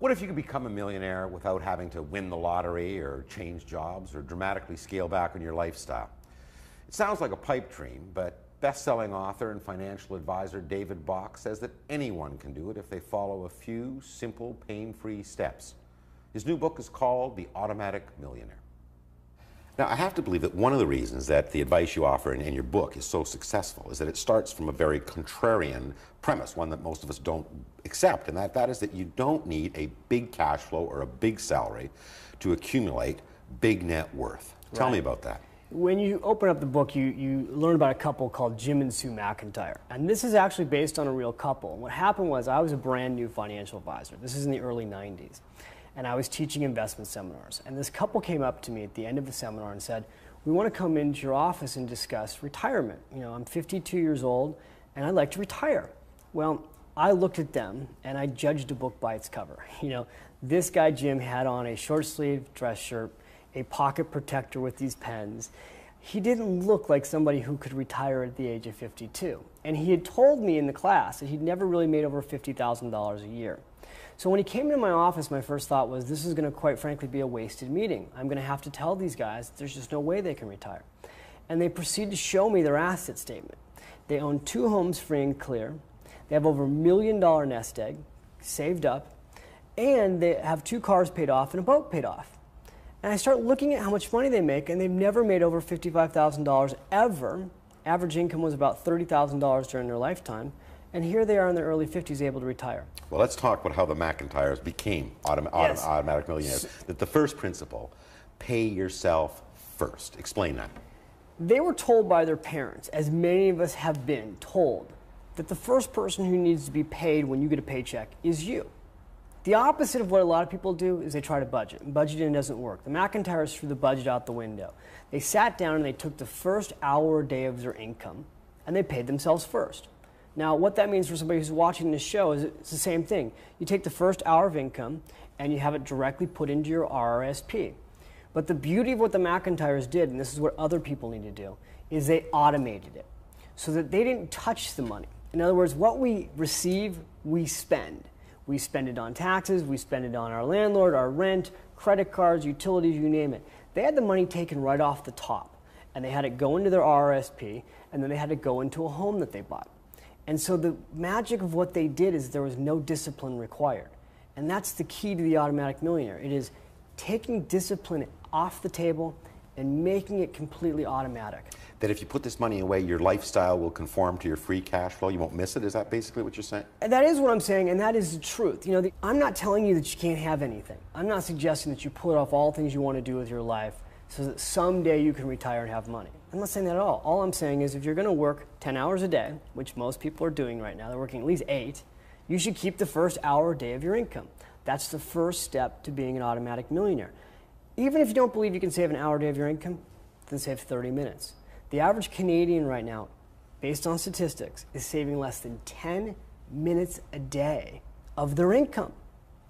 What if you could become a millionaire without having to win the lottery or change jobs or dramatically scale back on your lifestyle? It sounds like a pipe dream, but best-selling author and financial advisor David Bach says that anyone can do it if they follow a few simple, pain-free steps. His new book is called The Automatic Millionaire. Now, I have to believe that one of the reasons that the advice you offer in your book is so successful is that it starts from a very contrarian premise, one that most of us don't accept, and that is that you don't need a big cash flow or a big salary to accumulate big net worth. Tell me about that. When you open up the book, you learn about a couple called Jim and Sue McIntyre. And this is actually based on a real couple. And what happened was I was a brand new financial advisor. This is in the early 90s. And I was teaching investment seminars. And this couple came up to me at the end of the seminar and said, we want to come into your office and discuss retirement. You know, I'm 52 years old and I'd like to retire. Well, I looked at them and I judged a book by its cover. You know, this guy Jim had on a short sleeve dress shirt, a pocket protector with these pens. He didn't look like somebody who could retire at the age of 52. And he had told me in the class that he'd never really made over $50,000 a year. So when he came into my office, my first thought was, this is going to quite frankly be a wasted meeting. I'm going to have to tell these guys there's just no way they can retire. And they proceed to show me their asset statement. They own 2 homes free and clear. They have over $1 million nest egg saved up. And they have 2 cars paid off and a boat paid off. And I start looking at how much money they make, and they've never made over $55,000 ever. Average income was about $30,000 during their lifetime. And here they are in their early 50s able to retire. Well, let's talk about how the McIntyres became automatic millionaires. That the first principle, pay yourself first. Explain that. They were told by their parents, as many of us have been told, that the first person who needs to be paid when you get a paycheck is you. The opposite of what a lot of people do is they try to budget, and budgeting doesn't work. The McIntyres threw the budget out the window. They sat down and they took the first hour or day of their income, and they paid themselves first. Now, what that means for somebody who's watching this show is it's the same thing. You take the first hour of income and you have it directly put into your RRSP. But the beauty of what the McIntyres did, and this is what other people need to do, is they automated it so that they didn't touch the money. In other words, what we receive, we spend. We spend it on taxes, we spend it on our landlord, our rent, credit cards, utilities, you name it. They had the money taken right off the top, and they had it go into their RRSP, and then they had to go into a home that they bought. And so the magic of what they did is there was no discipline required. And that's the key to the automatic millionaire. It is taking discipline off the table and making it completely automatic. That if you put this money away, your lifestyle will conform to your free cash flow, you won't miss it? Is that basically what you're saying? And that is what I'm saying, and that is the truth. You know, I'm not telling you that you can't have anything. I'm not suggesting that you put off all things you want to do with your life so that someday you can retire and have money. I'm not saying that at all. All I'm saying is if you're going to work 10 hours a day, which most people are doing right now, they're working at least 8, you should keep the first hour or day of your income. That's the first step to being an automatic millionaire. Even if you don't believe you can save an hour a day of your income, then save 30 minutes. The average Canadian right now, based on statistics, is saving less than 10 minutes a day of their income.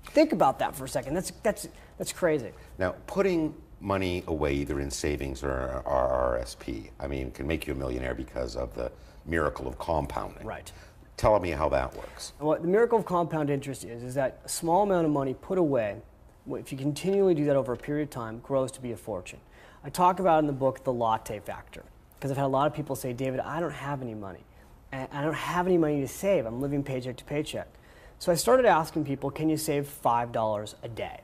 Think about that for a second. That's crazy. Now, putting money away either in savings or RRSP, I mean, can make you a millionaire because of the miracle of compounding. Right. Tell me how that works. And what the miracle of compound interest is that a small amount of money put away, if you continually do that over a period of time, grows to be a fortune. I talk about in the book the latte factor, because I've had a lot of people say, David, I don't have any money. And I don't have any money to save. I'm living paycheck to paycheck. So I started asking people, can you save $5 a day?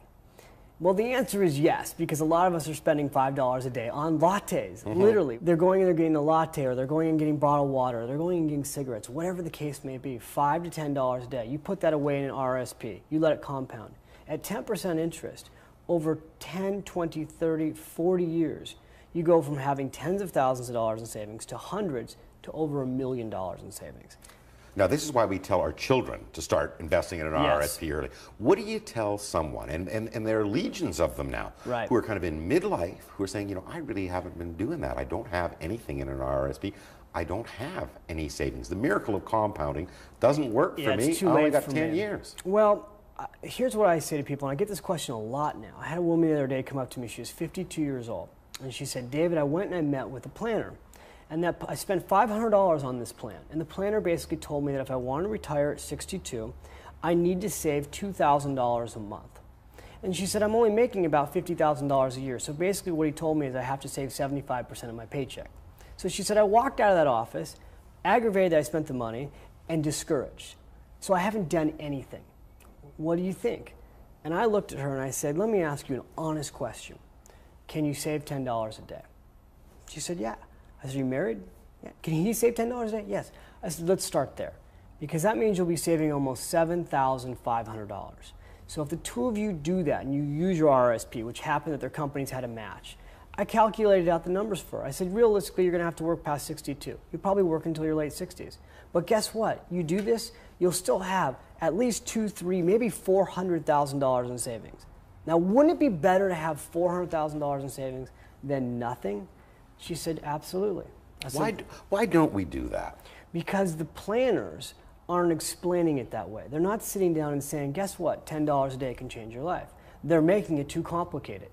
Well, the answer is yes, because a lot of us are spending $5 a day on lattes, literally. They're going and they're getting a latte, or they're going and getting bottled water, or they're going and getting cigarettes, whatever the case may be, $5 to $10 a day. You put that away in an RSP, you let it compound. At 10% interest, over 10, 20, 30, 40 years, you go from having tens of thousands of dollars in savings to hundreds to over $1 million in savings. Now, this is why we tell our children to start investing in an RRSP early. What do you tell someone, and there are legions of them now, who are kind of in midlife, who are saying, you know, I really haven't been doing that. I don't have anything in an RRSP. I don't have any savings. The miracle of compounding doesn't work for me. I only got 10 years. Well, here's what I say to people, and I get this question a lot now. I had a woman the other day come up to me. She was 52 years old, and she said, David, I went and I met with a planner. And that I spent $500 on this plan. And the planner basically told me that if I wanted to retire at 62, I need to save $2,000 a month. And she said, I'm only making about $50,000 a year. So basically what he told me is I have to save 75% of my paycheck. So she said, I walked out of that office, aggravated that I spent the money, and discouraged. So I haven't done anything. What do you think? And I looked at her and I said, let me ask you an honest question. Can you save $10 a day? She said, yeah. I said, are you married? Yeah. Can he save $10 a day? Yes. I said, let's start there. Because that means you'll be saving almost $7,500. So if the two of you do that and you use your RSP, which happened that their companies had a match, I calculated out the numbers for her. I said, realistically, you're going to have to work past 62. You'll probably work until your late 60s. But guess what? You do this, you'll still have at least $200,000, $300,000, maybe $400,000 in savings. Now, wouldn't it be better to have $400,000 in savings than nothing? She said, absolutely. I said, why don't we do that? Because the planners aren't explaining it that way. They're not sitting down and saying, guess what? $10 a day can change your life. They're making it too complicated.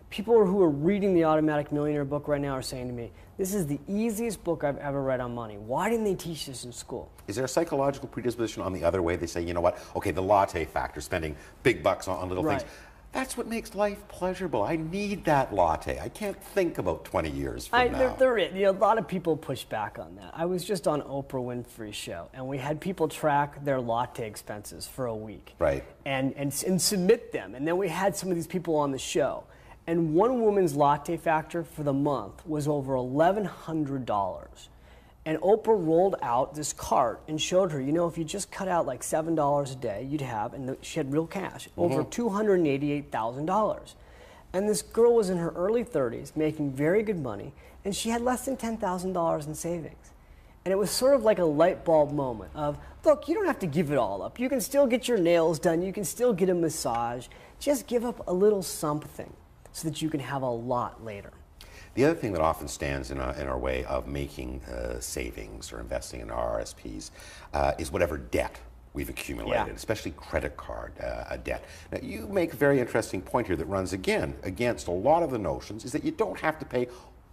People who are reading the Automatic Millionaire book right now are saying to me, this is the easiest book I've ever read on money. Why didn't they teach this in school? Is there a psychological predisposition on the other way? They say, you know what, okay, the latte factor, spending big bucks on little things. That's what makes life pleasurable. I need that latte. I can't think about 20 years from now. A lot of people push back on that. I was just on Oprah Winfrey's show, and we had people track their latte expenses for a week. Right. And submit them. And then we had some of these people on the show. And one woman's latte factor for the month was over $1,100. And Oprah rolled out this cart and showed her, you know, if you just cut out like $7 a day, you'd have, and she had real cash, over $288,000. And this girl was in her early 30s, making very good money, and she had less than $10,000 in savings. And it was sort of like a light bulb moment of, look, you don't have to give it all up. You can still get your nails done. You can still get a massage. Just give up a little something so that you can have a lot later. The other thing that often stands in our way of making savings or investing in our RSPs is whatever debt we've accumulated, especially credit card debt. Now, you make a very interesting point here that runs again against a lot of the notions, is that you don't have to pay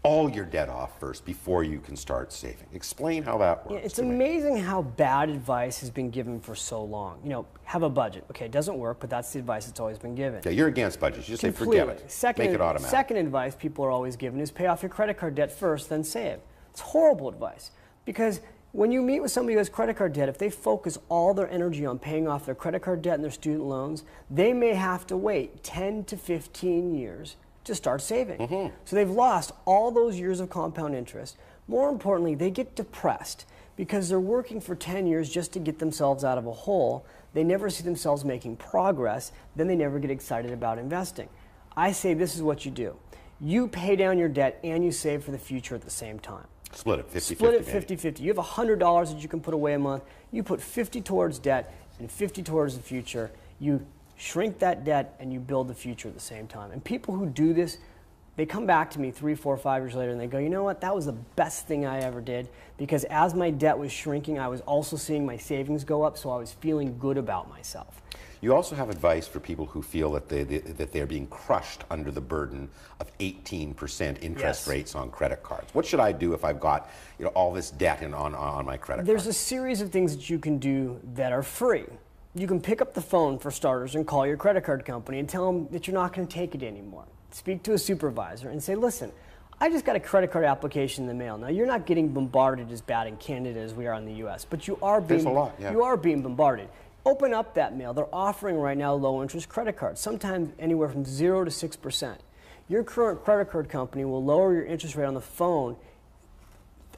all your debt off first before you can start saving. Explain how that works. Yeah, it's amazing how bad advice has been given for so long. You know, have a budget. Okay, it doesn't work, but that's the advice that's always been given. Yeah, you're against budgets. You just say forget it. Make it automatic. Second advice people are always given is pay off your credit card debt first, then save. It's horrible advice, because when you meet with somebody who has credit card debt, if they focus all their energy on paying off their credit card debt and their student loans, they may have to wait 10 to 15 years to start saving. So they've lost all those years of compound interest. More importantly, they get depressed because they're working for 10 years just to get themselves out of a hole. They never see themselves making progress. Then they never get excited about investing. I say this is what you do. You pay down your debt and you save for the future at the same time. Split it 50-50. Split it 50-50. You have $100 that you can put away a month. You put 50 towards debt and 50 towards the future. You shrink that debt and you build the future at the same time. And people who do this, they come back to me 3, 4, 5 years later and they go, you know what, that was the best thing I ever did, because as my debt was shrinking, I was also seeing my savings go up, so I was feeling good about myself. You also have advice for people who feel that they're being crushed under the burden of 18% interest rates on credit cards. What should I do if I've got, you know, all this debt on my credit card? There's a series of things that you can do that are free. You can pick up the phone, for starters, and call your credit card company and tell them that you're not going to take it anymore. Speak to a supervisor and say, listen, I just got a credit card application in the mail. Now, you're not getting bombarded as bad in Canada as we are in the U.S., but you are being, you are being bombarded. Open up that mail. They're offering right now low-interest credit cards, sometimes anywhere from 0 to 6%. Your current credit card company will lower your interest rate on the phone,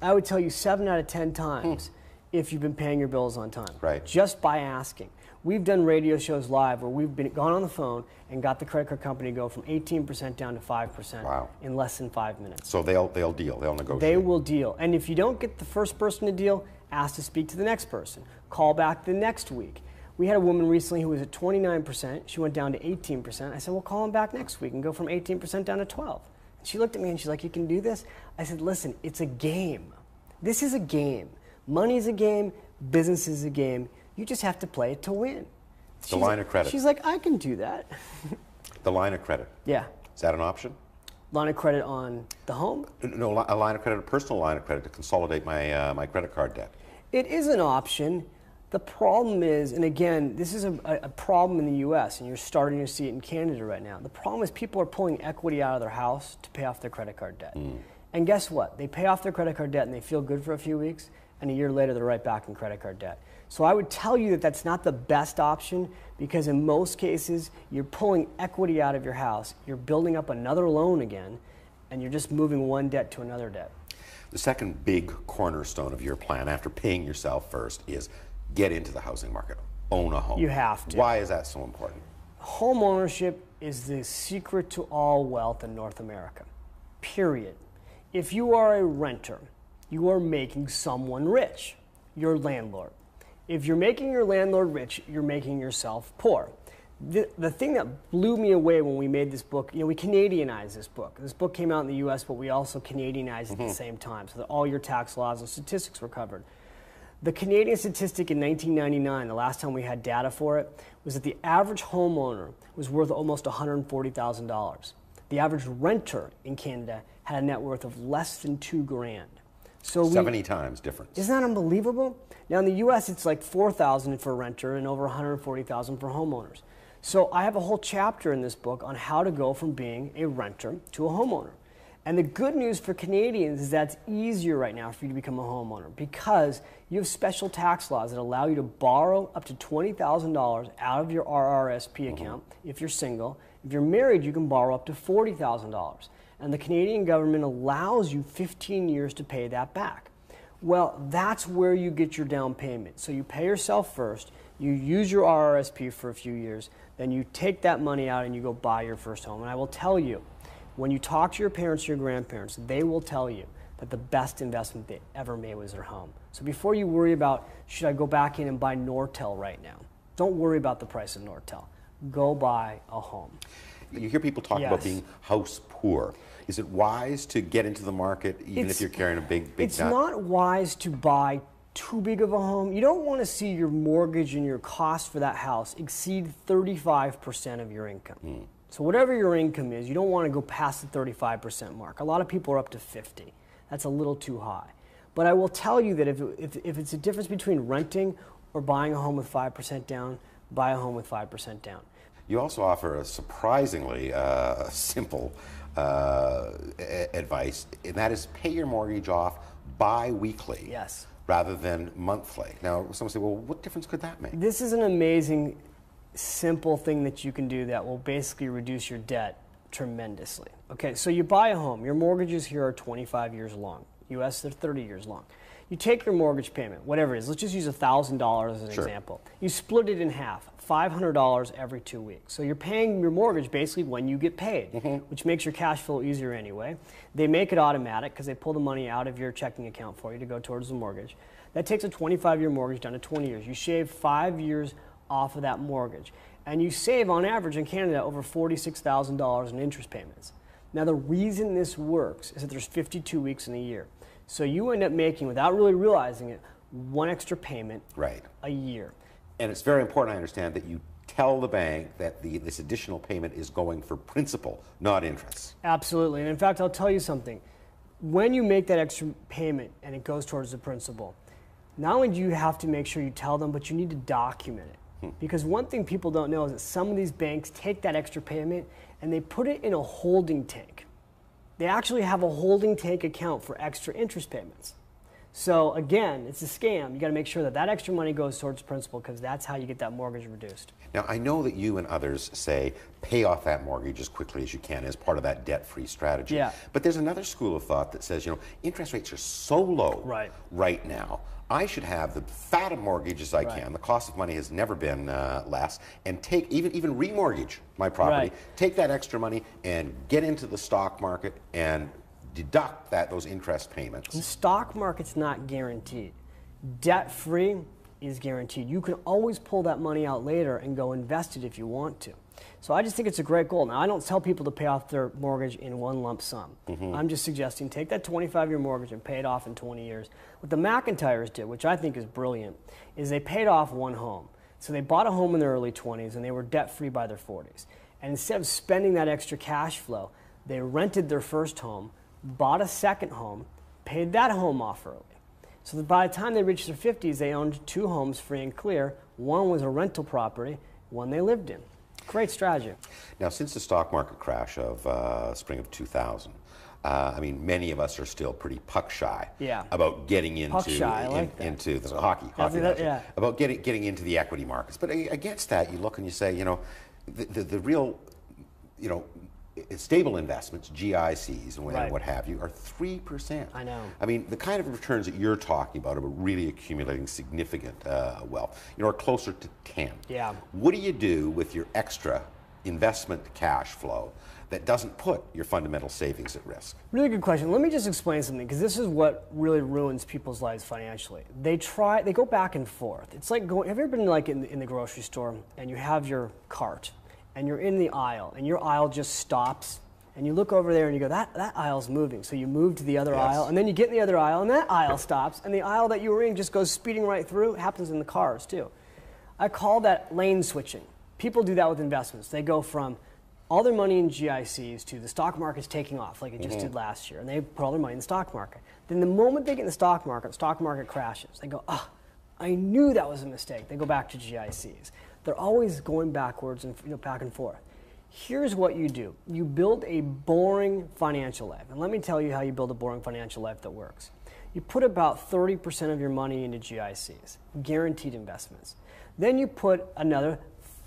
I would tell you 7 out of 10 times if you've been paying your bills on time, just by asking. We've done radio shows live where we've gone on the phone and got the credit card company to go from 18% down to 5% in less than 5 minutes. So they'll deal, they'll negotiate. They will deal. And if you don't get the first person to deal, ask to speak to the next person. Call back the next week. We had a woman recently who was at 29%. She went down to 18%. I said, well, call them back next week and go from 18% down to 12. And she looked at me and she's like, you can do this? I said, listen, it's a game. This is a game. Money is a game. Business is a game. You just have to play it to win. The line of credit. She's like, I can do that. The line of credit. Yeah. Is that an option? Line of credit on the home? No, a line of credit, a personal line of credit to consolidate my my credit card debt. It is an option. The problem is, and again, this is a problem in the US, and you're starting to see it in Canada right now. The problem is people are pulling equity out of their house to pay off their credit card debt. And guess what? They pay off their credit card debt and they feel good for a few weeks, and a year later they're right back in credit card debt. So I would tell you that that's not the best option, because in most cases, you're pulling equity out of your house, you're building up another loan again, and you're just moving one debt to another debt. The second big cornerstone of your plan, after paying yourself first, is get into the housing market, own a home. You have to. Why is that so important? Home ownership is the secret to all wealth in North America, period. If you are a renter, you are making someone rich, your landlord. If you're making your landlord rich, you're making yourself poor. The thing that blew me away when we made this book, we Canadianized this book. This book came out in the US, but we also Canadianized it at the same time, so that all your tax laws and statistics were covered. The Canadian statistic in 1999, the last time we had data for it, was that the average homeowner was worth almost $140,000. The average renter in Canada had a net worth of less than $2 grand. So 70 times difference. Isn't that unbelievable? Now in the US, it's like $4,000 for a renter and over $140,000 for homeowners. So I have a whole chapter in this book on how to go from being a renter to a homeowner. And the good news for Canadians is that it's easier right now for you to become a homeowner, because you have special tax laws that allow you to borrow up to $20,000 out of your RRSP account if you're single. If you're married, you can borrow up to $40,000. And the Canadian government allows you 15 years to pay that back. Well, that's where you get your down payment. So you pay yourself first, you use your RRSP for a few years, then you take that money out and you go buy your first home. And I will tell you, when you talk to your parents or your grandparents, they will tell you that the best investment they ever made was their home. So before you worry about, should I go back in and buy Nortel right now? Don't worry about the price of Nortel. Go buy a home. You hear people talk about being house poor. Is it wise to get into the market even if you're carrying a big debt? It's not wise to buy too big of a home. You don't want to see your mortgage and your cost for that house exceed 35% of your income. So whatever your income is, you don't want to go past the 35% mark. A lot of people are up to 50. That's a little too high. But I will tell you that if it's a difference between renting or buying a home with 5% down, buy a home with 5% down. You also offer a surprisingly simple advice, and that is pay your mortgage off bi-weekly. Yes. Rather than monthly. Now, someone say, well, what difference could that make? This is an amazing, simple thing that you can do that will basically reduce your debt tremendously. Okay, so you buy a home. Your mortgages here are 25 years long. US, they're 30 years long. You take your mortgage payment, whatever it is. Let's just use $1,000 as an example. You split it in half, $500 every 2 weeks. So you're paying your mortgage basically when you get paid, which makes your cash flow easier anyway. They make it automatic because they pull the money out of your checking account for you to go towards the mortgage. That takes a 25-year mortgage down to 20 years. You shave 5 years off of that mortgage. And you save, on average, in Canada, over $46,000 in interest payments. Now, the reason this works is that there's 52 weeks in a year. So you end up making, without really realizing it, one extra payment a year. And it's very important, I understand, that you tell the bank that this additional payment is going for principal, not interest. Absolutely. And in fact, I'll tell you something. When you make that extra payment and it goes towards the principal, not only do you have to make sure you tell them, but you need to document it. Because one thing people don't know is that some of these banks take that extra payment and they put it in a holding tank. They actually have a holding tank account for extra interest payments. So again, it's a scam. You got to make sure that that extra money goes towards principal, because that's how you get that mortgage reduced. Now, I know that you and others say pay off that mortgage as quickly as you can as part of that debt-free strategy. Yeah. But there's another school of thought that says, interest rates are so low right now. I should have the fat of mortgage as I can. The cost of money has never been less. And take even remortgage my property. Take that extra money and get into the stock market and deduct those interest payments. The stock market's not guaranteed. Debt-free is guaranteed. You can always pull that money out later and go invest it if you want to. So I just think it's a great goal. Now, I don't tell people to pay off their mortgage in one lump sum. I'm just suggesting take that 25-year mortgage and pay it off in 20 years. What the McIntyres did, which I think is brilliant, is they paid off one home. So they bought a home in their early 20s and they were debt-free by their 40s. And instead of spending that extra cash flow, they rented their first home, bought a second home, paid that home off early. So that by the time they reached their 50s, they owned 2 homes free and clear. One was a rental property, one they lived in. Great strategy. Now, since the stock market crash of spring of 2000, I mean, many of us are still pretty puck shy about getting into into the hockey about getting into the equity markets. But against that, you look and you say, you know, the real, you know, stable investments, GICs and what have you, are 3%. I know. I mean, the kind of returns that you're talking about really accumulating significant wealth, you know, are closer to 10. Yeah. What do you do with your extra investment cash flow that doesn't put your fundamental savings at risk? Really good question. Let me just explain something, because this is what really ruins people's lives financially. They go back and forth. It's like have you ever been like in the grocery store and you have your cart and you're in the aisle and your aisle just stops and you look over there and you go, that aisle's moving. So you move to the other aisle and then you get in the other aisle and that aisle stops and the aisle that you were in just goes speeding right through. It happens in the cars too. I call that lane switching. People do that with investments. They go from all their money in GICs to the stock market's taking off like it just did last year, and they put all their money in the stock market. Then the moment they get in the stock market crashes. They go, I knew that was a mistake. They go back to GICs. They're always going backwards and back and forth. Here's what you do. You build a boring financial life. And let me tell you how you build a boring financial life that works. You put about 30% of your money into GICs, guaranteed investments. Then you put another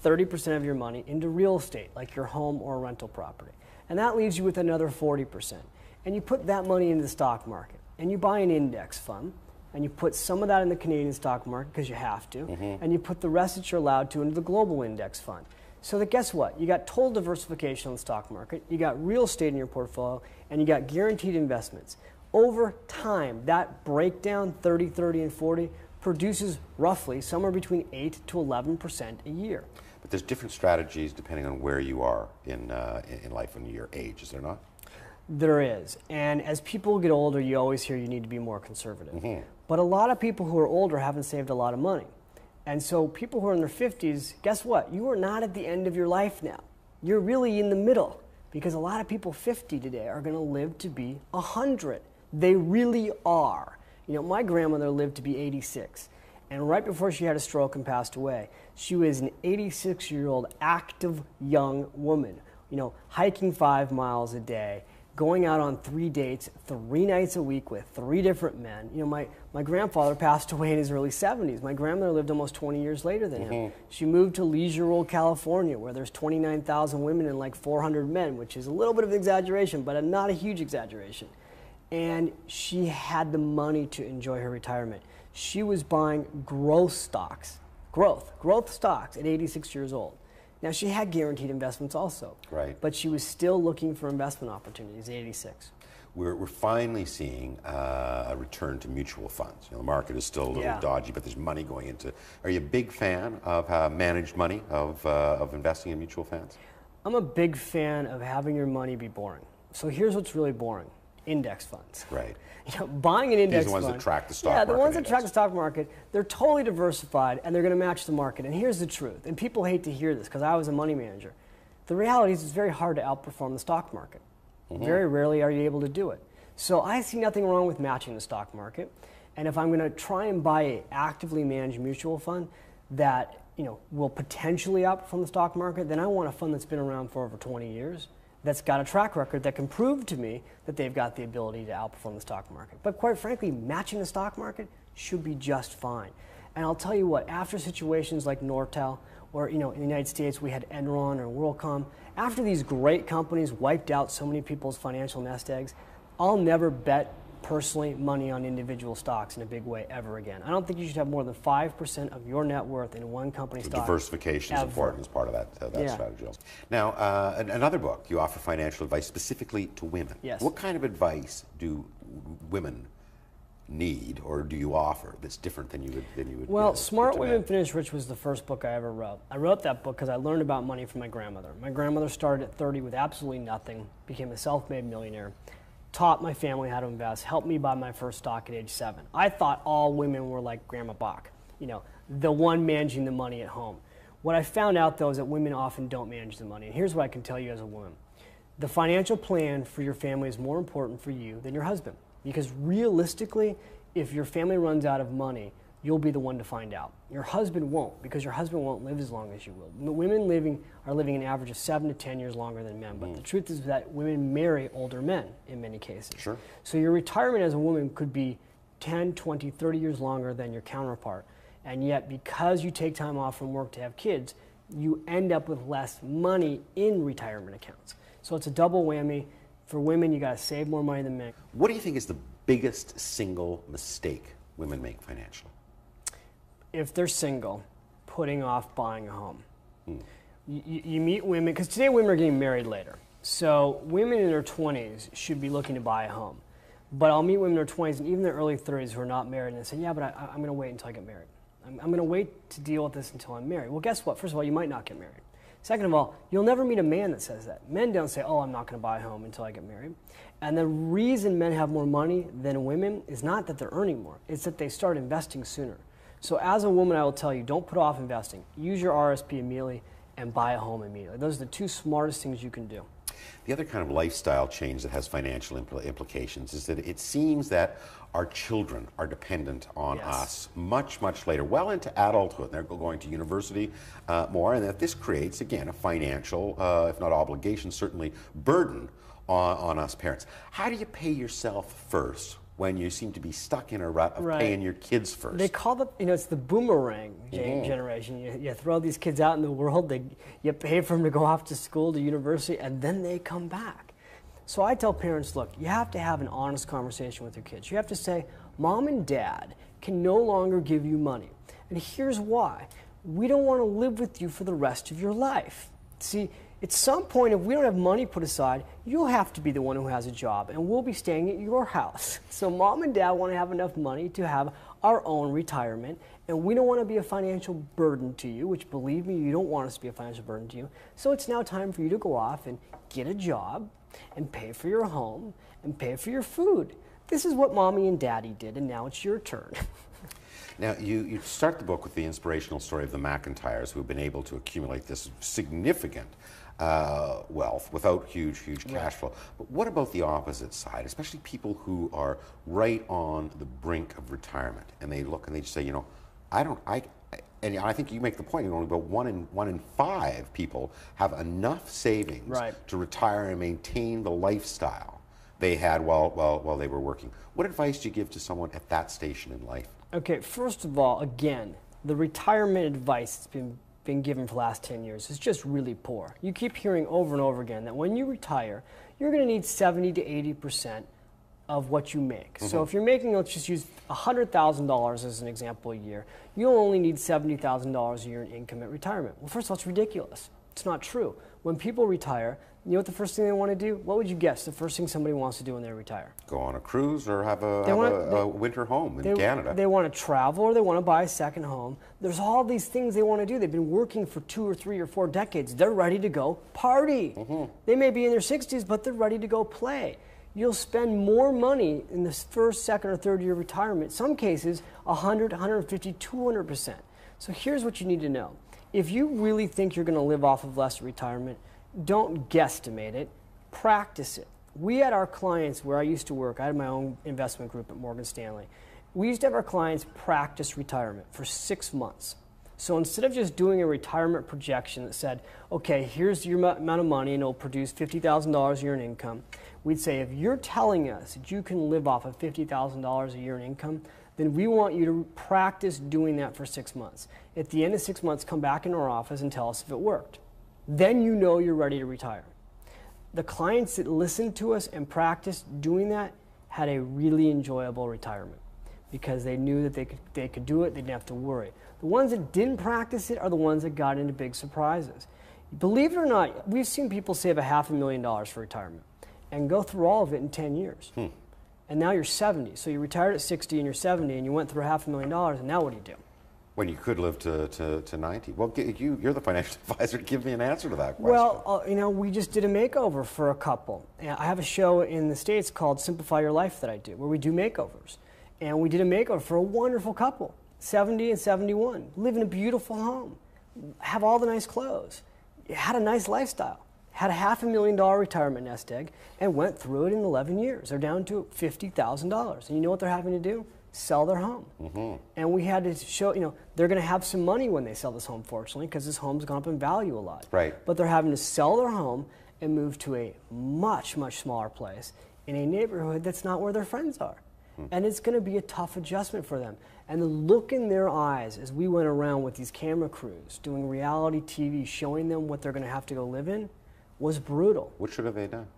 30% of your money into real estate, like your home or rental property. And that leaves you with another 40%. And you put that money into the stock market. And you buy an index fund. And you put some of that in the Canadian stock market because you have to. And you put the rest that you're allowed to into the global index fund. So that guess what? You got total diversification on the stock market. You got real estate in your portfolio. And you got guaranteed investments. Over time, that breakdown, 30, 30, and 40, produces roughly somewhere between 8 to 11% a year. But there's different strategies depending on where you are in life and your age, is there not? There is. And as people get older, you always hear you need to be more conservative. But a lot of people who are older haven't saved a lot of money. And so people who are in their 50s, guess what? You are not at the end of your life now. You're really in the middle, because a lot of people 50 today are going to live to be 100. They really are. You know, my grandmother lived to be 86. And right before she had a stroke and passed away, she was an 86-year-old active young woman, you know, hiking 5 miles a day, going out on 3 dates, 3 nights a week with 3 different men. You know, my grandfather passed away in his early 70s. My grandmother lived almost 20 years later than him. She moved to Leisure World, California, where there's 29,000 women and like 400 men, which is a little bit of an exaggeration, but not a huge exaggeration. And she had the money to enjoy her retirement. She was buying growth stocks at 86 years old. Now, she had guaranteed investments also. Right. But she was still looking for investment opportunities at 86. We're finally seeing a return to mutual funds. You know, the market is still a little dodgy, but there's money going into. Are you a big fan of managed money, of investing in mutual funds? I'm a big fan of having your money be boring. So here's what's really boring. Index funds. Right. You know, buying an index fund. These are the ones that track the stock market. Yeah, the ones that track the stock market, they're totally diversified and they're going to match the market. And here's the truth. And people hate to hear this because I was a money manager. The reality is it's very hard to outperform the stock market. Very rarely are you able to do it. So I see nothing wrong with matching the stock market. And if I'm going to try and buy an actively managed mutual fund that, you know, will potentially outperform the stock market, then I want a fund that's been around for over 20 years. That's got a track record that can prove to me that they've got the ability to outperform the stock market. But quite frankly, matching the stock market should be just fine. And I'll tell you what, after situations like Nortel, or you know, in the United States we had Enron or WorldCom, after these great companies wiped out so many people's financial nest eggs, I'll never bet personally money on individual stocks in a big way ever again. I don't think you should have more than 5% of your net worth in one company stock. Diversification is important as part of that strategy also. Now, another book, you offer financial advice specifically to women. Yes. What kind of advice do women need, or do you offer that's different than you would? Well, Smart Women Finish Rich was the first book I ever wrote. I wrote that book because I learned about money from my grandmother. My grandmother started at 30 with absolutely nothing, became a self-made millionaire, taught my family how to invest, helped me buy my first stock at age 7. I thought all women were like Grandma Bach, you know, the one managing the money at home. What I found out, though, is that women often don't manage the money. And here's what I can tell you as a woman. The financial plan for your family is more important for you than your husband. Because realistically, if your family runs out of money, you'll be the one to find out. Your husband won't, because your husband won't live as long as you will. The women are living an average of 7 to 10 years longer than men, but the truth is that women marry older men in many cases. Sure. So your retirement as a woman could be 10, 20, 30 years longer than your counterpart, and yet because you take time off from work to have kids, you end up with less money in retirement accounts. So it's a double whammy. For women, you got to save more money than men. What do you think is the biggest single mistake women make financially? If they're single, putting off buying a home. You meet women, because today women are getting married later. So women in their 20s should be looking to buy a home. But I'll meet women in their 20s and even their early 30s who are not married, and they say, yeah, but I'm going to wait until I get married. I'm going to wait to deal with this until I'm married. Well, guess what? First of all, you might not get married. Second of all, you'll never meet a man that says that. Men don't say, oh, I'm not going to buy a home until I get married. And the reason men have more money than women is not that they're earning more. It's that they start investing sooner. So as a woman, I will tell you, don't put off investing. Use your RSP immediately and buy a home immediately. Those are the two smartest things you can do. The other kind of lifestyle change that has financial implications is that it seems that our children are dependent on us much, much later, well into adulthood. They're going to university more, and that this creates, again, a financial, if not obligation, certainly burden on us parents. How do you pay yourself first when you seem to be stuck in a rut of paying your kids first? They call it, it's the boomerang generation. You throw these kids out in the world, you pay for them to go off to school, to university, and then they come back. So I tell parents, look, you have to have an honest conversation with your kids. You have to say, Mom and Dad can no longer give you money. And here's why. We don't want to live with you for the rest of your life. See, at some point, if we don't have money put aside, you'll have to be the one who has a job, and we'll be staying at your house. So Mom and Dad want to have enough money to have our own retirement, and we don't want to be a financial burden to you, which, believe me, you don't want us to be a financial burden to you. So it's now time for you to go off and get a job and pay for your home and pay for your food. This is what Mommy and Daddy did, and now it's your turn. Now, you start the book with the inspirational story of the McIntyres, who have been able to accumulate this significant wealth without huge cash flow. But what about the opposite side, especially people who are right on the brink of retirement, and they look and they just say, and I think you make the point, only about one in five people have enough savings to retire and maintain the lifestyle they had while they were working. What advice do you give to someone at that station in life? Okay, first of all, again, the retirement advice that's been given for the last 10 years is just really poor. You keep hearing over and over again that when you retire, you're going to need 70 to 80% of what you make. So if you're making, let's just use $100,000 as an example a year, you'll only need $70,000 a year in income at retirement. Well, first of all, it's ridiculous. It's not true. When people retire, you know what the first thing they want to do? What would you guess the first thing somebody wants to do when they retire? Go on a cruise or have a winter home in Canada. They want to travel, or they want to buy a second home. There's all these things they want to do. They've been working for 2 or 3 or 4 decades. They're ready to go party. They may be in their 60s, but they're ready to go play. You'll spend more money in the first, second, or third year of retirement. Some cases, 100, 150, 200%. So here's what you need to know. If you really think you're going to live off of less retirement, don't guesstimate it, practice it. We had our clients where I used to work, I had my own investment group at Morgan Stanley. We used to have our clients practice retirement for 6 months. So instead of just doing a retirement projection that said, okay, here's your amount of money and it'll produce $50,000 a year in income, we'd say, if you're telling us that you can live off of $50,000 a year in income, then we want you to practice doing that for 6 months. At the end of 6 months, come back in our office and tell us if it worked. Then you know you're ready to retire. The clients that listened to us and practiced doing that had a really enjoyable retirement because they knew that they could do it, they didn't have to worry. The ones that didn't practice it are the ones that got into big surprises. Believe it or not, we've seen people save $500,000 for retirement and go through all of it in 10 years. And now you're 70, so you retired at 60 and you're 70 and you went through $500,000, and now what do you do? When you could live to 90. Well, you're the financial advisor. Give me an answer to that question. Well, we just did a makeover for a couple. I have a show in the States called Simplify Your Life that I do, where we do makeovers. And we did a makeover for a wonderful couple, 70 and 71, live in a beautiful home, have all the nice clothes, had a nice lifestyle, had a $500,000 retirement nest egg, and went through it in 11 years. They're down to $50,000. And you know what they're having to do? sell their home. And we had to show, they're going to have some money when they sell this home, fortunately, because this home's gone up in value a lot. Right. But they're having to sell their home and move to a much, much smaller place in a neighborhood that's not where their friends are. And it's going to be a tough adjustment for them. And the look in their eyes as we went around with these camera crews doing reality TV, showing them what they're going to have to go live in, was brutal. What should have they done?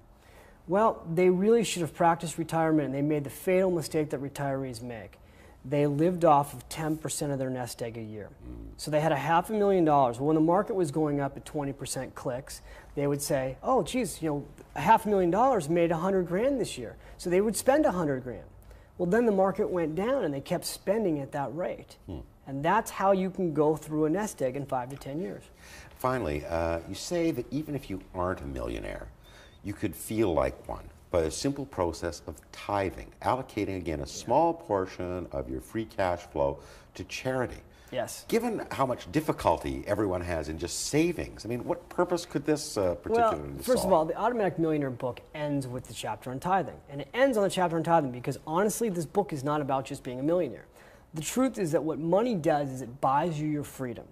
Well, they really should have practiced retirement, and they made the fatal mistake that retirees make. They lived off of 10% of their nest egg a year. So they had $500,000. Well, when the market was going up at 20% clicks, they would say, oh, geez, $500,000 made 100 grand this year. So they would spend 100 grand. Well, then the market went down, and they kept spending at that rate. And that's how you can go through a nest egg in 5 to 10 years. Finally, you say that even if you aren't a millionaire, you could feel like one by a simple process of tithing, allocating again a small portion of your free cash flow to charity. Yes. Given how much difficulty everyone has in just savings, I mean, what purpose could this particularly solve? First of all, the Automatic Millionaire book ends with the chapter on tithing. And it ends on the chapter on tithing because honestly, this book is not about just being a millionaire. The truth is that what money does is it buys you your freedom.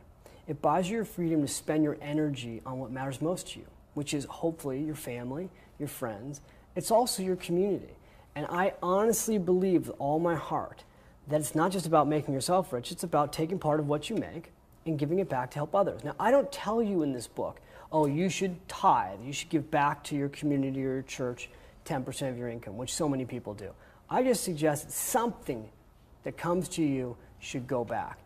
It buys you your freedom to spend your energy on what matters most to you, which is hopefully your family, your friends. It's also your community. And I honestly believe with all my heart that it's not just about making yourself rich, it's about taking part of what you make and giving it back to help others. Now, I don't tell you in this book, oh, you should tithe, you should give back to your community or your church 10% of your income, which so many people do. I just suggest that something that comes to you should go back.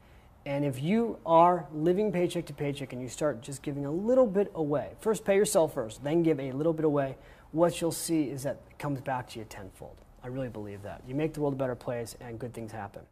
And if you are living paycheck to paycheck and you start just giving a little bit away, first pay yourself first, then give a little bit away, what you'll see is that it comes back to you tenfold. I really believe that. You make the world a better place and good things happen.